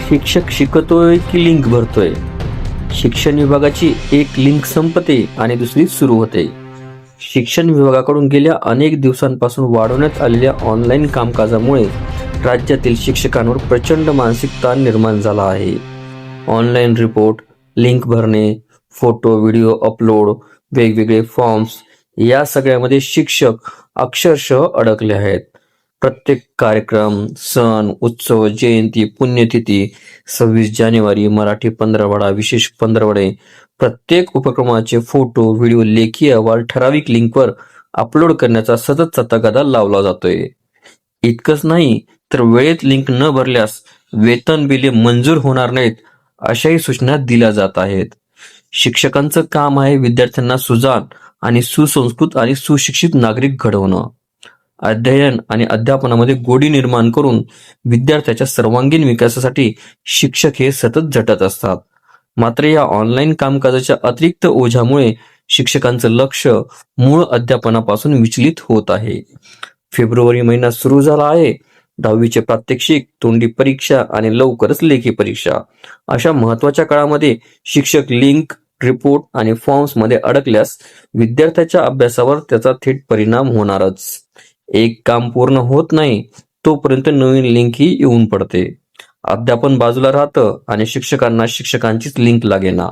शिक्षक शिकवतोय की लिंक भरतोय? शिक्षण विभागाची एक लिंक संपते आणि दुसरी सुरू होते. शिक्षण विभागाकडून गेल्या अनेक दिवसांपासून वाढवण्यात आलेल्या ऑनलाईन कामकाजामुळे राज्यातील शिक्षकांवर प्रचंड मानसिक ताण निर्माण झाला आहे. ऑनलाईन रिपोर्ट, लिंक भरणे, फोटो व्हिडिओ अपलोड, वेगवेगळे फॉर्म्स या सगळ्यामध्ये शिक्षक अक्षरशः अडकले आहेत. प्रत्येक कार्यक्रम, सण, उत्सव, जयंती, पुण्यतिथी, 26 जानेवारी, मराठी पंधरवडा, विशेष पंधरवडे, प्रत्येक उपक्रमाचे फोटो, व्हिडिओ, लेखी अहवाल ठराविक लिंकवर अपलोड करण्याचा सततचा तगादा लावला जातोय. इतकंच नाही तर वेळेत लिंक न भरल्यास वेतन बिले मंजूर होणार नाहीत अशाही सूचना दिल्या जात आहेत. शिक्षकांचं काम आहे विद्यार्थ्यांना सुजाण आणि सुसंस्कृत आणि सुशिक्षित नागरिक घडवणं. अध्ययन आणि अध्यापनामध्ये गोडी निर्माण करून विद्यार्थ्याच्या सर्वांगीण विकासासाठी शिक्षक हे सतत झटत असतात. मात्र या ऑनलाईन कामकाजाच्या अतिरिक्त ओझ्यामुळे शिक्षकांचं लक्ष मूळ अध्यापनापासून विचलित होत आहे. फेब्रुवारी महिना सुरू झाला आहे. 10वीचे प्रात्यक्षिक, तोंडी परीक्षा आणि लवकरच लेखी परीक्षा अशा महत्वाच्या काळामध्ये शिक्षक लिंक, रिपोर्ट आणि फॉर्म्स मध्ये अडकल्यास विद्यार्थ्याच्या अभ्यासावर त्याचा थेट परिणाम होणारच. एक काम पूर्ण होत नाही तोपर्यंत नवीन लिंक ही येऊन पडते. अध्यापन बाजूला राहतं आणि शिक्षकांना शिक्षकांचीच लिंक लागेना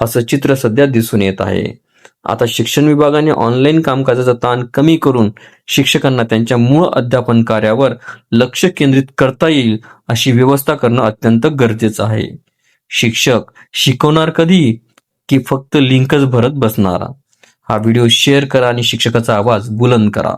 असं चित्र सध्या दिसून येत आहे. आता शिक्षण विभागाने ऑनलाईन कामकाजाचा ताण कमी करून शिक्षकांना त्यांच्या मूळ अध्यापन कार्यावर लक्ष केंद्रित करता येईल अशी व्यवस्था करणं अत्यंत गरजेचं आहे. शिक्षक शिकवणार कधी की फक्त लिंकच भरत बसणार? हा व्हिडिओ शेअर करा आणि शिक्षकाचा आवाज बुलंद करा.